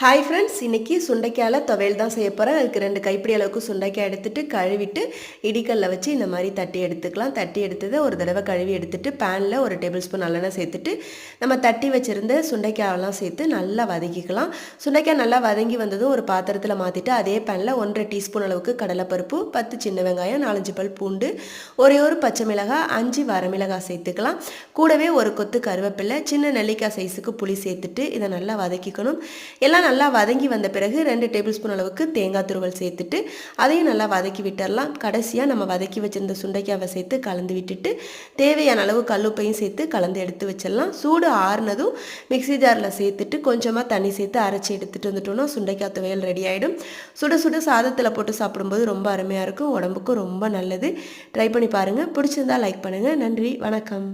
Hi friends, இன்றைக்கி சுண்டைக்காயில் துவையல் தான் செய்ய போகிறேன். அதுக்கு 2 கைப்பிடி அளவுக்கு சுண்டைக்காய் எடுத்துகிட்டு கழுவிட்டு இடிக்கல்ல வச்சு இந்த மாதிரி தட்டி எடுத்துக்கலாம். தட்டி எடுத்ததை ஒரு தடவை கழுவி எடுத்துகிட்டு பேனில் 1 டேபிள் ஸ்பூன் நல்லெண்ணெய் சேர்த்துட்டு நம்ம தட்டி வச்சுருந்த சுண்டைக்காயெல்லாம் சேர்த்து நல்லா வதக்கிக்கலாம். சுண்டைக்காய் நல்லா வதங்கி வந்ததும் ஒரு பாத்திரத்தில் மாற்றிட்டு அதே பேனில் 1.5 டீஸ்பூன் அளவுக்கு கடலைப்பருப்பு, 10 சின்ன வெங்காயம், 4-5 பல் பூண்டு, ஒரே ஒரு பச்சை மிளகாய், 5 வரமிளகாய் சேர்த்துக்கலாம். கூடவே ஒரு கொத்து கருவேப்பிலை, சின்ன நெல்லிக்காய் சைஸுக்கு புளி சேர்த்துட்டு இதை நல்லா வதக்கிக்கணும். எல்லாம் நல்லா வதங்கி வந்த பிறகு 2 டேபிள் ஸ்பூன் அளவுக்கு தேங்காய் துருவல் சேர்த்துட்டு அதையும் நல்லா வதக்கி விட்டுடலாம். கடைசியாக நம்ம வதக்கி வச்சிருந்த சுண்டைக்காவை சேர்த்து கலந்து விட்டுட்டு தேவையான அளவு கல்லுப்பையும் சேர்த்து கலந்து எடுத்து வச்சிடலாம். சூடு ஆறுனதும் மிக்சி ஜாரில் சேர்த்துட்டு கொஞ்சமாக தண்ணி சேர்த்து அரைச்சி எடுத்துகிட்டு வந்துட்டோம்னா சுண்டைக்காய் துவையல் ரெடி ஆகிடும். சுட சுட சாதத்தில் போட்டு சாப்பிடும்போது ரொம்ப அருமையாக இருக்கும். உடம்புக்கும் ரொம்ப நல்லது. ட்ரை பண்ணி பாருங்கள். பிடிச்சிருந்தா லைக் பண்ணுங்கள். நன்றி, வணக்கம்.